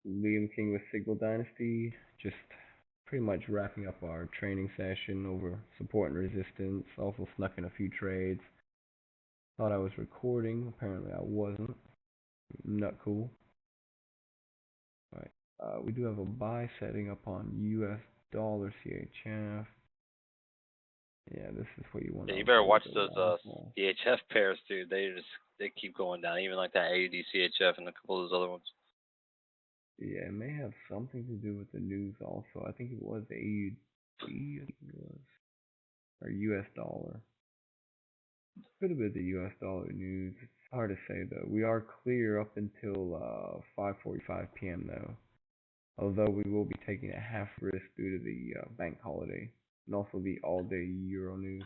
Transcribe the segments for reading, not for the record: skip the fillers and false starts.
Liam King with Signal Dynasty. Just pretty much wrapping up our training session over support and resistance. Also snuck in a few trades. Thought I was recording. Apparently I wasn't. Not cool. Right. We do have a buy setting up on US dollar CHF. Yeah, this is what you want Yeah, to you better avoid watch the those long haul. CHF pairs, dude. They keep going down, even like that AUD CHF and a couple of those other ones. Yeah, it may have something to do with the news also. I think it was AUD, I think it was. Or US dollar. Could have been the US dollar news. It's hard to say though. We are clear up until 5:45 p.m. though. Although we will be taking a half risk due to the bank holiday and also the all-day Euro news.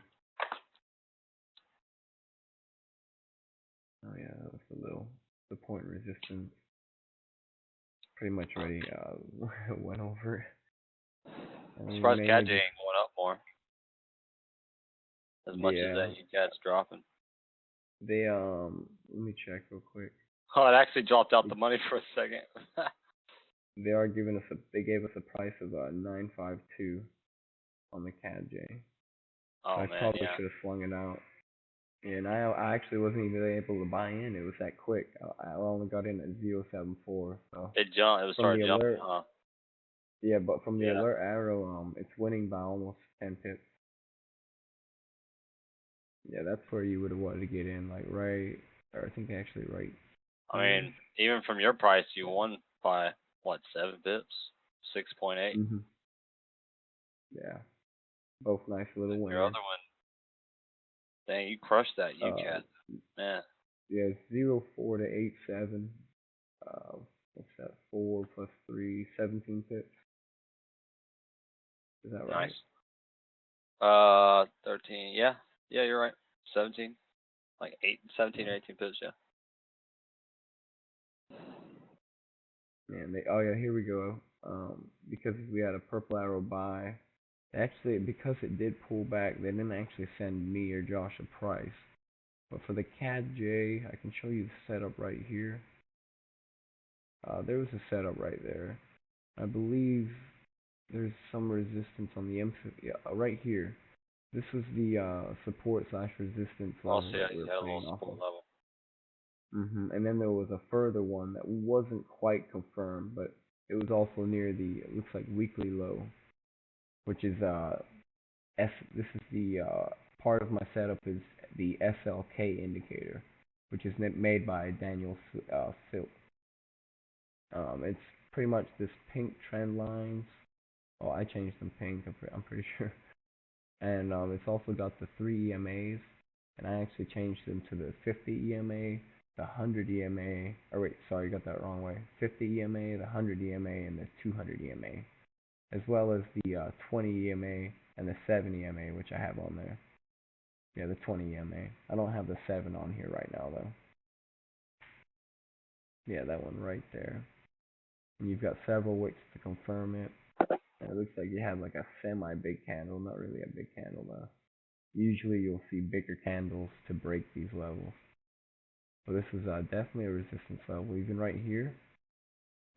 Oh yeah, that was the little support and resistance. Pretty much already went over it. And I'm we surprised mainly CAD just ain't going up more as much as yeah. that UCAD's dropping. They let me check real quick. Oh, it actually dropped out the money for a second. They are giving us they gave us a price of 952 on the CAD-J. So Oh I man, probably yeah. should have slung it out. And I actually wasn't even able to buy in. It was that quick. I only got in at 0.74. So It jumped. It was from started the jumping, alert, huh? yeah, but from the Yeah. alert arrow, it's winning by almost 10 pips. Yeah, that's where you would have wanted to get in, like right, or I think actually right I here. mean, even from your price, you won by what, 7 pips, 6.8. Mhm. Yeah, both nice little Your winners. other one, dang, you crushed that Uh, UCAD, man. yeah, 0.4 to 8.7. What's that? 4 plus 3, 17 pips. Is that Nice. right? 13. Yeah, yeah, you're right. 17, like 17 or Yeah. 18 pips. Yeah. Man, oh yeah, here we go. Because we had a purple arrow buy. Actually, because it did pull back, they didn't actually send me or Josh a price. But for the CAD-J, I can show you the setup right here. There was a setup right there. I believe there's some resistance on the M50, yeah, right here. This was the support slash resistance Also, level yeah, that we you were had a little playing off support of. level. And then there was a further one that wasn't quite confirmed, but it was also near the, it looks like weekly low, which is this is the part of my setup is the SLK indicator, which is made by Daniel Silk. It's pretty much this pink trend lines. Oh, I changed them pink. I'm pretty sure. And it's also got the three EMAs, and I actually changed them to the 50 EMA, the 100 EMA. Or wait, sorry, got that wrong way. 50 EMA, the 100 EMA, and the 200 EMA, as well as the 20 EMA and the 7 EMA, which I have on there. Yeah, the 20 EMA. I don't have the 7 on here right now though. Yeah, that one right there. And you've got several wicks to confirm it. And it looks like you have like a semi big candle, not really a big candle though. Usually you'll see bigger candles to break these levels. So this is definitely a resistance level, even right here.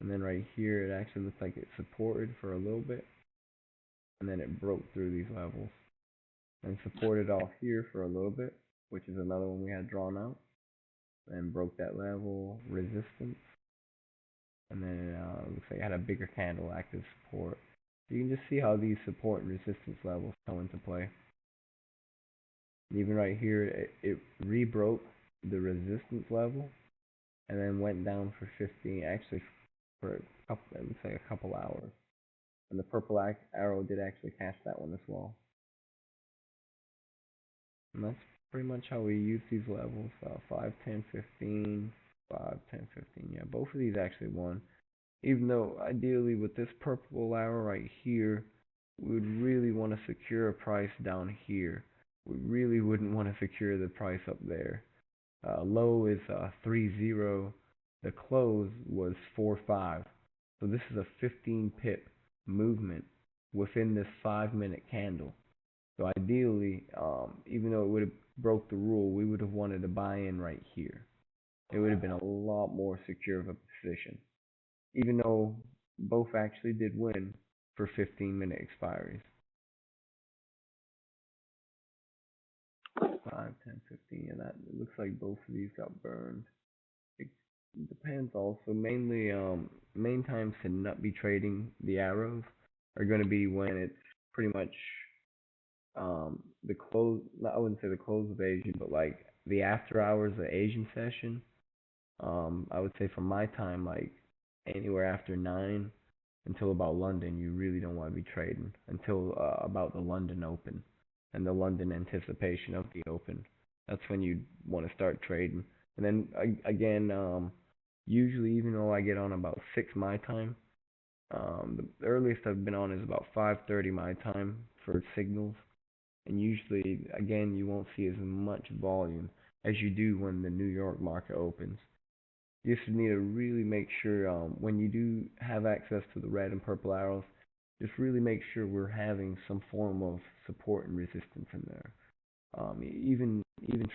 And then right here, it actually looks like it supported for a little bit. And then it broke through these levels. And supported off here for a little bit, which is another one we had drawn out. And broke that level, resistance. And then it looks like it had a bigger candle, active support. So you can just see how these support and resistance levels come into play. Even right here, it rebroke the resistance level and then went down for 15, actually for a couple, let's say a couple hours. And the purple arrow did actually catch that one as well. And that's pretty much how we use these levels, 5, 10, 15, 5, 10, 15. Yeah, both of these actually won. Even though ideally with this purple arrow right here, we would really want to secure a price down here. We really wouldn't want to secure the price up there. Low is 3.0. The close was 4.5. So this is a 15 pip movement within this 5-minute candle. So ideally, even though it would have broke the rule, we would have wanted to buy in right here. It would have been a lot more secure of a position. even though both actually did win for 15-minute expiries. 5, 10, 15. Yeah, that it looks like both of these got burned. It depends also. Mainly, main times to not be trading the arrows are going to be when it's pretty much the close. I wouldn't say the close of Asian, but like the after hours of Asian session. I would say from my time, like anywhere after 9 until about London, you really don't want to be trading until about the London Open and the London anticipation of the Open. That's when you want to start trading. And then again, usually even though I get on about 6 my time, the earliest I've been on is about 5:30 my time for signals. And usually, again, you won't see as much volume as you do when the New York market opens. You just need to really make sure when you do have access to the red and purple arrows, just really make sure we're having some form of support and resistance in there. Even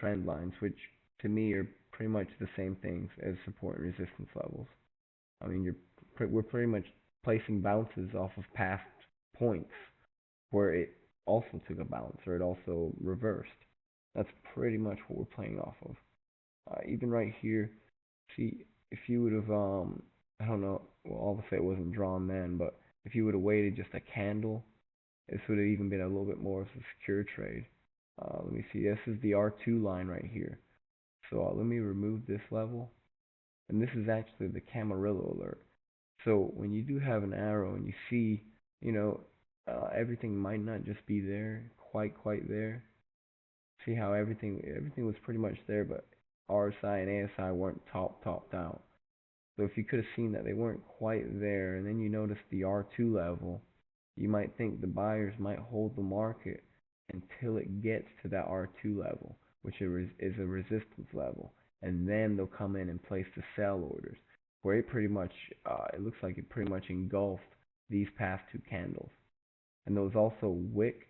trend lines, which to me are pretty much the same things as support and resistance levels. I mean, we're pretty much placing bounces off of past points where it also took a bounce or it also reversed. That's pretty much what we're playing off of. Even right here, see, if you would have, I don't know, well, obviously it wasn't drawn then, but if you would have waited just a candle, this would have even been a little bit more of a secure trade. Let me see, this is the R2 line right here. So let me remove this level, and this is actually the Camarillo alert. So when you do have an arrow and you see, you know, everything might not just be there, quite there. See how everything was pretty much there, but RSI and ASI weren't topped out. So if you could have seen that they weren't quite there, and then you notice the R2 level, you might think the buyers might hold the market until it gets to that R2 level, which is a resistance level, and then they'll come in and place the sell orders, where it looks like it pretty much engulfed these past two candles, and those also wick,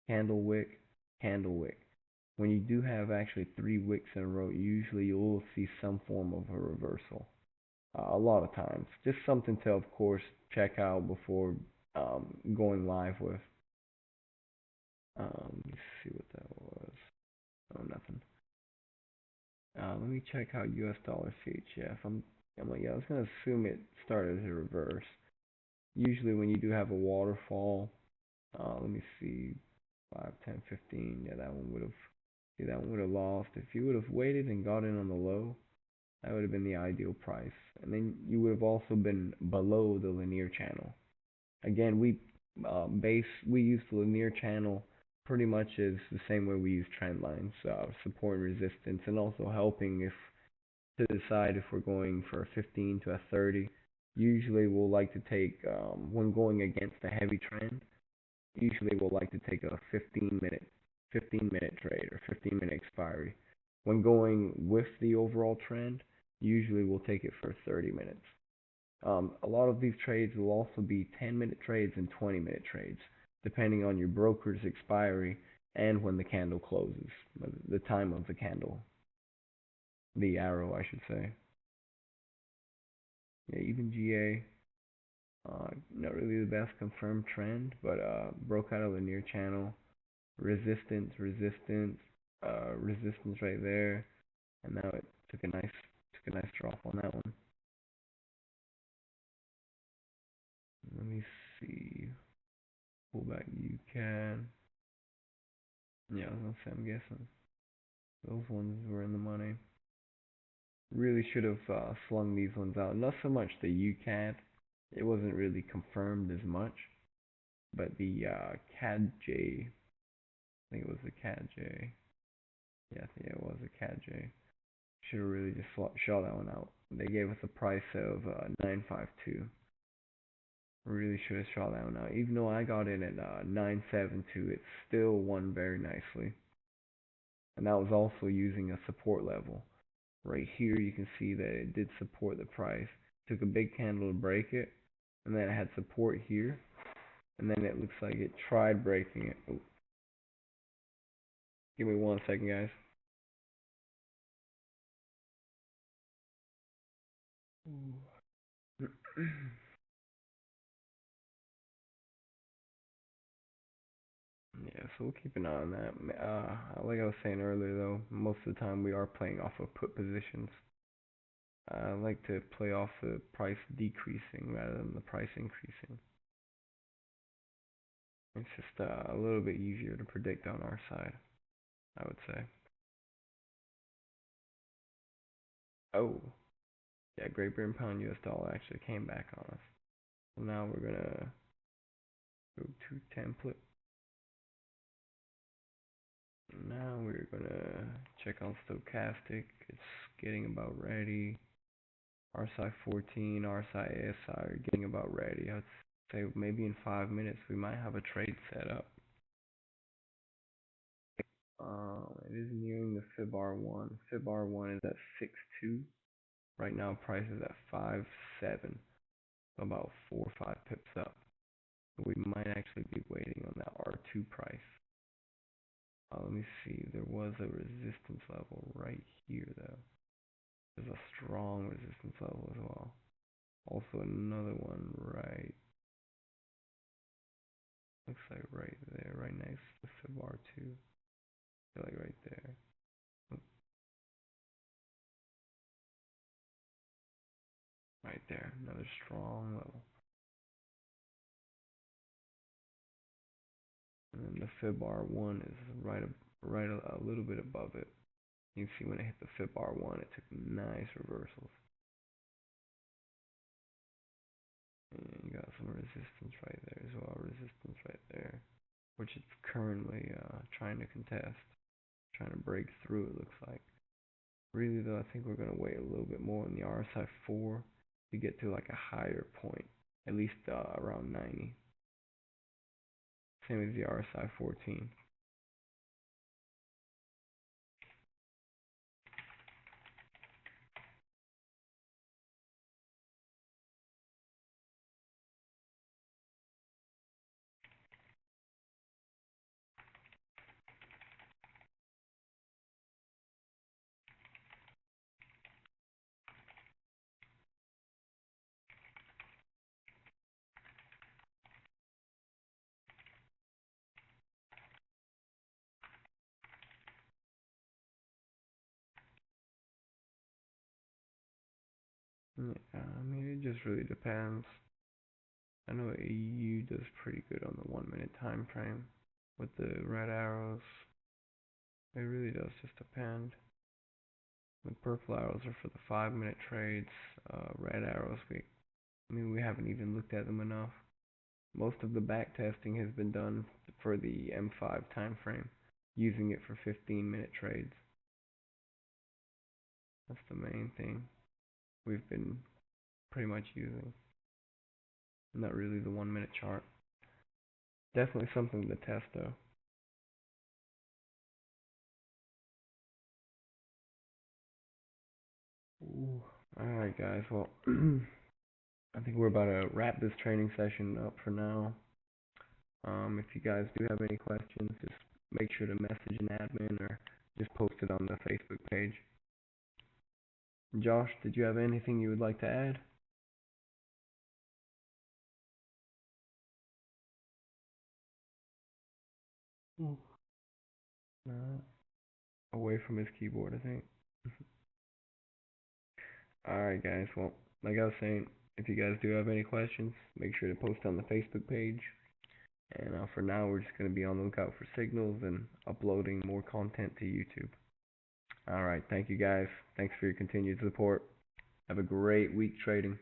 candle wick, candle wick. When you do have actually 3 wicks in a row, usually you'll see some form of a reversal. A lot of times. Just something to, of course, check out before going live with. Let me see what that was. Oh, nothing. Let me check out US dollar CHF. I'm like, yeah, I was gonna assume it started to reverse. Usually when you do have a waterfall, let me see, 5, 10, 15. Yeah, that one would have lost. If you would have waited and got in on the low, that would have been the ideal price. And then you would have also been below the linear channel. Again, we use the linear channel pretty much as the same way we use trend lines, support and resistance, and also helping if to decide if we're going for a 15 to a 30. Usually we'll like to take when going against a heavy trend. Usually we'll like to take a 15-minute trade or 15-minute expiry. When going with the overall trend, usually we'll take it for 30 minutes. A lot of these trades will also be 10-minute trades and 20-minute trades, depending on your broker's expiry and when the candle closes, the time of the candle, the arrow, I should say. Yeah, even GA, not really the best confirmed trend, but broke out of the near channel, resistance, resistance right there, and now it took a nice drop on that one. Let me see. Pull back UCAD. Yeah, I was gonna say, I'm guessing those ones were in the money. Really should have slung these ones out. Not so much the UCAD. It wasn't really confirmed as much, but the CAD-J. I think it was the CAD-J. Yeah, it was a CAD-J. Should have really just shot that one out. They gave us a price of 952. Really should have shot that one out. Even though I got in at 972, it still won very nicely. And that was also using a support level. Right here you can see that it did support the price. Took a big candle to break it, and then it had support here, and then it looks like it tried breaking it. Oh, give me 1 second, guys. Ooh. Yeah, so we'll keep an eye on that. Like I was saying earlier, though, most of the time we are playing off of put positions. I like to play off the price decreasing rather than the price increasing. It's just a little bit easier to predict on our side, I would say. Oh, yeah, Great Britain pound US dollar actually came back on us. So now we're gonna go to template. Now we're gonna check on stochastic. It's getting about ready. RSI 14, RSI ASI are getting about ready. I'd say maybe in 5 minutes we might have a trade set up. It is nearing the Fib R1. Fib R1 is at 6.2. Right now price is at 5.7. So about 4 or 5 pips up. So we might actually be waiting on that R2 price. Let me see. There was a resistance level right here though. There's a strong resistance level as well. Also another one right, looks like right there, right next to the Fib R2. Like right there. Right there, another strong level. And then the Fib R1 is right a little bit above it. You can see when it hit the Fib R1, it took nice reversals. And you got some resistance right there as well, resistance right there, which it's currently trying to contest, trying to break through, it looks like. Really though, I think we're going to wait a little bit more on the RSI 4 to get to like a higher point, at least around 90. Same as the RSI 14. Yeah, I mean, it just really depends. I know AU does pretty good on the 1 minute time frame with the red arrows. It really does just depend. The purple arrows are for the 5 minute trades. Red arrows, we haven't even looked at them enough. Most of the back testing has been done for the M5 time frame, using it for 15-minute trades. That's the main thing we've been pretty much using. Not really the 1 minute chart. Definitely something to test though. Alright guys, well I think we're about to wrap this training session up for now. If you guys do have any questions, just make sure to message an admin or just post it on the Facebook page. Josh, did you have anything you would like to add? Away from his keyboard, I think. Alright guys, well, like I was saying, if you guys do have any questions, make sure to post on the Facebook page. And for now, we're just going to be on the lookout for signals and uploading more content to YouTube. Alright, thank you guys. Thanks for your continued support. Have a great week trading.